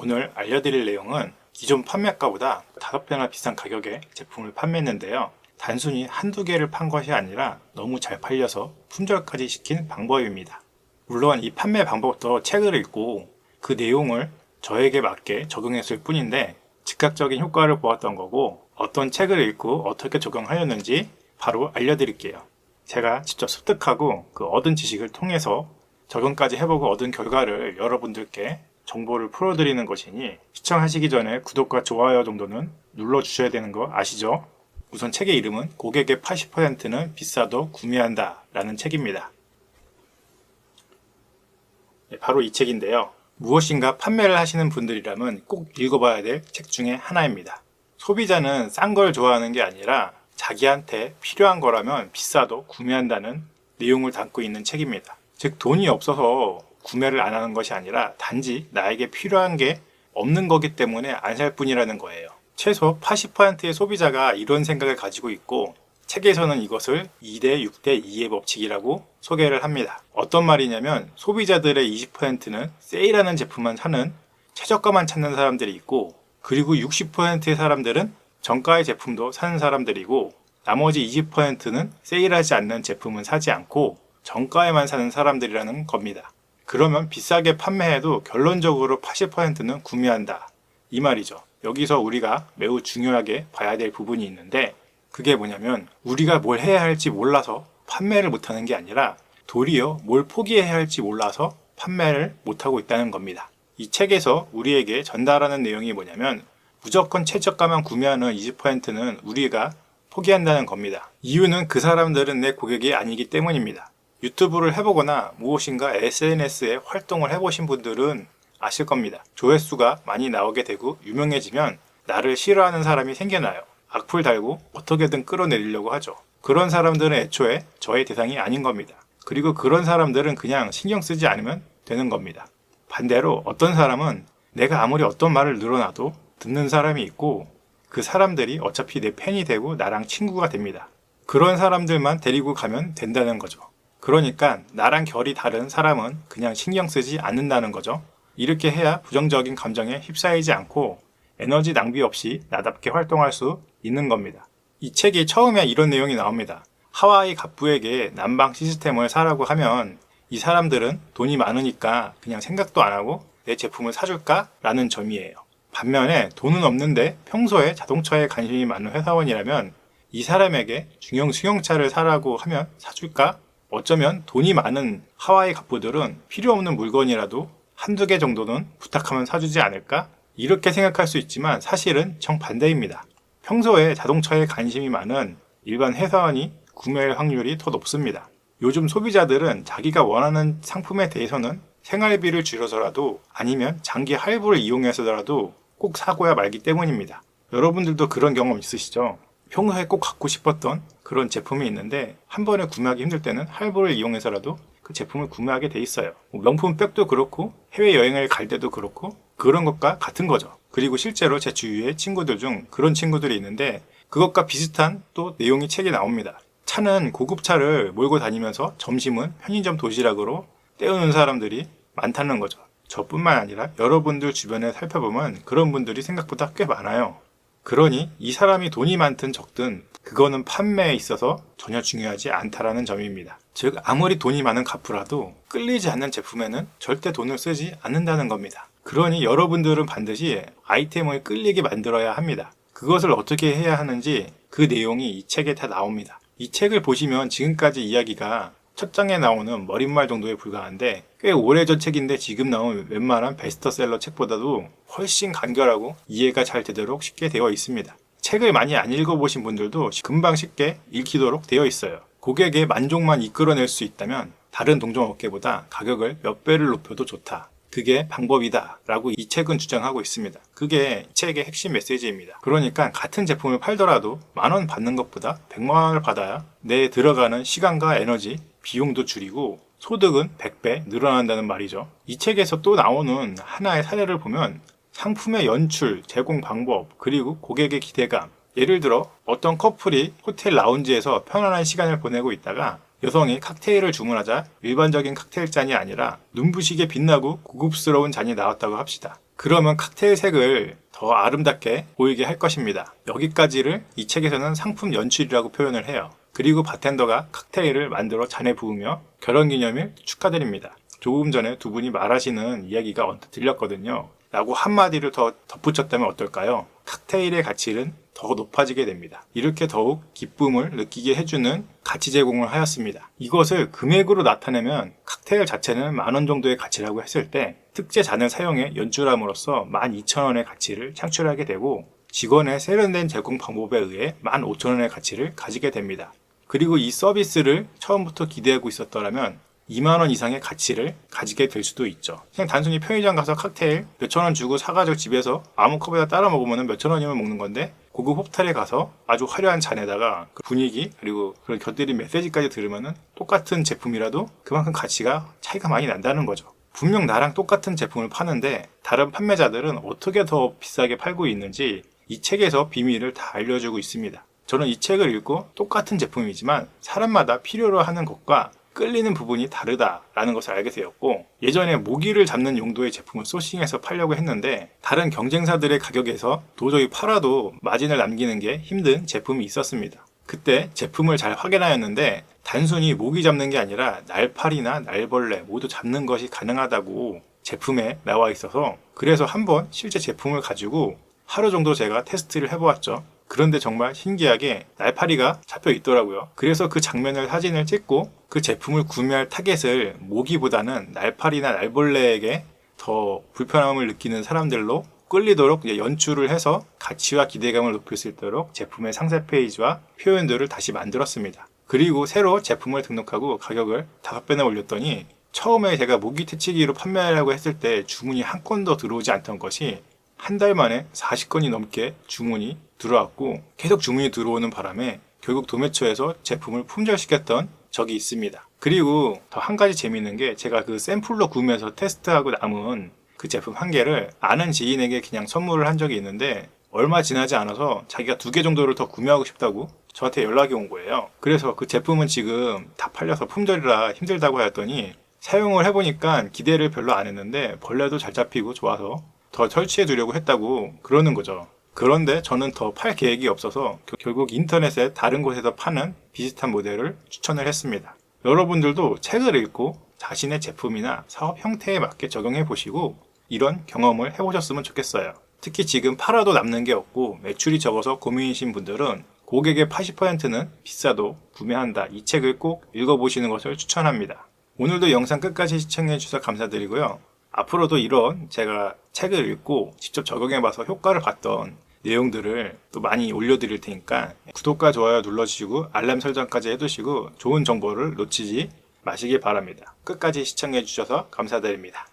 오늘 알려드릴 내용은 기존 판매가보다 5배나 비싼 가격에 제품을 판매했는데요. 단순히 한두 개를 판 것이 아니라 너무 잘 팔려서 품절까지 시킨 방법입니다. 물론 이 판매 방법도 책을 읽고 그 내용을 저에게 맞게 적용했을 뿐인데 즉각적인 효과를 보았던 거고, 어떤 책을 읽고 어떻게 적용하였는지 바로 알려드릴게요. 제가 직접 습득하고 그 얻은 지식을 통해서 적용까지 해보고 얻은 결과를 여러분들께 정보를 풀어드리는 것이니 시청하시기 전에 구독과 좋아요 정도는 눌러주셔야 되는 거 아시죠? 우선 책의 이름은 고객의 80%는 비싸도 구매한다 라는 책입니다. 바로 이 책인데요. 무엇인가 판매를 하시는 분들이라면 꼭 읽어봐야 될 책 중에 하나입니다. 소비자는 싼 걸 좋아하는 게 아니라 자기한테 필요한 거라면 비싸도 구매한다는 내용을 담고 있는 책입니다. 즉, 돈이 없어서 구매를 안 하는 것이 아니라 단지 나에게 필요한 게 없는 거기 때문에 안 살 뿐이라는 거예요. 최소 80%의 소비자가 이런 생각을 가지고 있고, 책에서는 이것을 2대 6대 2의 법칙이라고 소개를 합니다. 어떤 말이냐면 소비자들의 20%는 세일하는 제품만 사는 최저가만 찾는 사람들이 있고, 그리고 60%의 사람들은 정가의 제품도 사는 사람들이고, 나머지 20%는 세일하지 않는 제품은 사지 않고 정가에만 사는 사람들이라는 겁니다. 그러면 비싸게 판매해도 결론적으로 80%는 구매한다, 이 말이죠. 여기서 우리가 매우 중요하게 봐야 될 부분이 있는데, 그게 뭐냐면 우리가 뭘 해야 할지 몰라서 판매를 못하는 게 아니라 도리어 뭘 포기해야 할지 몰라서 판매를 못하고 있다는 겁니다. 이 책에서 우리에게 전달하는 내용이 뭐냐면 무조건 최저가만 구매하는 20%는 우리가 포기한다는 겁니다. 이유는 그 사람들은 내 고객이 아니기 때문입니다. 유튜브를 해보거나 무엇인가 SNS에 활동을 해보신 분들은 아실 겁니다. 조회수가 많이 나오게 되고 유명해지면 나를 싫어하는 사람이 생겨나요. 악플 달고 어떻게든 끌어내리려고 하죠. 그런 사람들은 애초에 저의 대상이 아닌 겁니다. 그리고 그런 사람들은 그냥 신경 쓰지 않으면 되는 겁니다. 반대로 어떤 사람은 내가 아무리 어떤 말을 늘어놔도 듣는 사람이 있고, 그 사람들이 어차피 내 팬이 되고 나랑 친구가 됩니다. 그런 사람들만 데리고 가면 된다는 거죠. 그러니까 나랑 결이 다른 사람은 그냥 신경 쓰지 않는다는 거죠. 이렇게 해야 부정적인 감정에 휩싸이지 않고 에너지 낭비 없이 나답게 활동할 수 있는 겁니다. 이 책이 처음에 이런 내용이 나옵니다. 하와이 갑부에게 난방 시스템을 사라고 하면 이 사람들은 돈이 많으니까 그냥 생각도 안 하고 내 제품을 사줄까? 라는 점이에요. 반면에 돈은 없는데 평소에 자동차에 관심이 많은 회사원이라면 이 사람에게 중형 승용차를 사라고 하면 사줄까? 어쩌면 돈이 많은 하와이 갑부들은 필요 없는 물건이라도 한두 개 정도는 부탁하면 사주지 않을까? 이렇게 생각할 수 있지만 사실은 정반대입니다. 평소에 자동차에 관심이 많은 일반 회사원이 구매할 확률이 더 높습니다. 요즘 소비자들은 자기가 원하는 상품에 대해서는 생활비를 줄여서라도 아니면 장기 할부를 이용해서라도 꼭 사고야 말기 때문입니다. 여러분들도 그런 경험 있으시죠? 평소에 꼭 갖고 싶었던 그런 제품이 있는데 한 번에 구매하기 힘들 때는 할부를 이용해서라도 그 제품을 구매하게 돼 있어요. 명품백도 그렇고 해외여행을 갈 때도 그렇고 그런 것과 같은 거죠. 그리고 실제로 제 주위의 친구들 중 그런 친구들이 있는데 그것과 비슷한 또 내용이 책에 나옵니다. 차는 고급차를 몰고 다니면서 점심은 편의점 도시락으로 때우는 사람들이 많다는 거죠. 저뿐만 아니라 여러분들 주변에 살펴보면 그런 분들이 생각보다 꽤 많아요. 그러니 이 사람이 돈이 많든 적든 그거는 판매에 있어서 전혀 중요하지 않다라는 점입니다. 즉, 아무리 돈이 많은 갑부라도 끌리지 않는 제품에는 절대 돈을 쓰지 않는다는 겁니다. 그러니 여러분들은 반드시 아이템을 끌리게 만들어야 합니다. 그것을 어떻게 해야 하는지 그 내용이 이 책에 다 나옵니다. 이 책을 보시면 지금까지 이야기가 첫 장에 나오는 머릿말 정도에 불과한데 꽤 오래전 책인데 지금 나온 웬만한 베스트셀러 책보다도 훨씬 간결하고 이해가 잘 되도록 쉽게 되어 있습니다. 책을 많이 안 읽어보신 분들도 금방 쉽게 읽히도록 되어 있어요. 고객의 만족만 이끌어낼 수 있다면 다른 동종업계보다 가격을 몇 배를 높여도 좋다. 그게 방법이다 라고 이 책은 주장하고 있습니다. 그게 이 책의 핵심 메시지입니다. 그러니까 같은 제품을 팔더라도 10,000원 받는 것보다 100만 원을 받아야 내 들어가는 시간과 에너지, 비용도 줄이고 소득은 100배 늘어난다는 말이죠. 이 책에서 또 나오는 하나의 사례를 보면 상품의 연출, 제공 방법, 그리고 고객의 기대감. 예를 들어 어떤 커플이 호텔 라운지에서 편안한 시간을 보내고 있다가 여성이 칵테일을 주문하자 일반적인 칵테일 잔이 아니라 눈부시게 빛나고 고급스러운 잔이 나왔다고 합시다. 그러면 칵테일 색을 더 아름답게 보이게 할 것입니다. 여기까지를 이 책에서는 상품 연출이라고 표현을 해요. 그리고 바텐더가 칵테일을 만들어 잔에 부으며 결혼기념일 축하드립니다. 조금 전에 두 분이 말하시는 이야기가 언뜻 들렸거든요. 라고 한마디를 더 덧붙였다면 어떨까요? 칵테일의 가치는 더 높아지게 됩니다. 이렇게 더욱 기쁨을 느끼게 해주는 가치 제공을 하였습니다. 이것을 금액으로 나타내면 칵테일 자체는 10,000원 정도의 가치라고 했을 때 특제 잔을 사용해 연출함으로써 12,000원의 가치를 창출하게 되고 직원의 세련된 제공 방법에 의해 15,000원의 가치를 가지게 됩니다. 그리고 이 서비스를 처음부터 기대하고 있었더라면 20,000원 이상의 가치를 가지게 될 수도 있죠. 그냥 단순히 편의점 가서 칵테일 몇천 원 주고 사가지고 집에서 아무 컵에다 따라 먹으면 몇천 원이면 먹는 건데 고급 호프탈에 가서 아주 화려한 잔에다가 그 분위기 그리고 그런 곁들인 메시지까지 들으면은 똑같은 제품이라도 그만큼 가치가 차이가 많이 난다는 거죠. 분명 나랑 똑같은 제품을 파는데 다른 판매자들은 어떻게 더 비싸게 팔고 있는지 이 책에서 비밀을 다 알려주고 있습니다. 저는 이 책을 읽고 똑같은 제품이지만 사람마다 필요로 하는 것과 끌리는 부분이 다르다라는 것을 알게 되었고 예전에 모기를 잡는 용도의 제품을 소싱해서 팔려고 했는데 다른 경쟁사들의 가격에서 도저히 팔아도 마진을 남기는 게 힘든 제품이 있었습니다. 그때 제품을 잘 확인하였는데 단순히 모기 잡는 게 아니라 날파리나 날벌레 모두 잡는 것이 가능하다고 제품에 나와 있어서 그래서 한번 실제 제품을 가지고 하루 정도 제가 테스트를 해보았죠. 그런데 정말 신기하게 날파리가 잡혀 있더라고요. 그래서 그 장면을 사진을 찍고 그 제품을 구매할 타겟을 모기보다는 날파리나 날벌레에게 더 불편함을 느끼는 사람들로 끌리도록 연출을 해서 가치와 기대감을 높일 수 있도록 제품의 상세 페이지와 표현들을 다시 만들었습니다. 그리고 새로 제품을 등록하고 가격을 5배나 올렸더니 처음에 제가 모기 퇴치기로 판매하려고 했을 때 주문이 한 건도 들어오지 않던 것이 한 달 만에 40건이 넘게 주문이 들어왔고 계속 주문이 들어오는 바람에 결국 도매처에서 제품을 품절시켰던 적이 있습니다. 그리고 더 한 가지 재미있는 게 제가 그 샘플로 구매해서 테스트하고 남은 그 제품 한 개를 아는 지인에게 그냥 선물을 한 적이 있는데 얼마 지나지 않아서 자기가 2개 정도를 더 구매하고 싶다고 저한테 연락이 온 거예요. 그래서 그 제품은 지금 다 팔려서 품절이라 힘들다고 하였더니 사용을 해보니까 기대를 별로 안 했는데 벌레도 잘 잡히고 좋아서 더 설치해 두려고 했다고 그러는 거죠. 그런데 저는 더 팔 계획이 없어서 결국 인터넷에 다른 곳에서 파는 비슷한 모델을 추천을 했습니다. 여러분들도 책을 읽고 자신의 제품이나 사업 형태에 맞게 적용해 보시고 이런 경험을 해보셨으면 좋겠어요. 특히 지금 팔아도 남는 게 없고 매출이 적어서 고민이신 분들은 고객의 80%는 비싸도 구매한다. 이 책을 꼭 읽어보시는 것을 추천합니다. 오늘도 영상 끝까지 시청해 주셔서 감사드리고요. 앞으로도 이런 제가 책을 읽고 직접 적용해봐서 효과를 봤던 내용들을 또 많이 올려드릴 테니까 구독과 좋아요 눌러주시고 알람 설정까지 해두시고 좋은 정보를 놓치지 마시기 바랍니다. 끝까지 시청해 주셔서 감사드립니다.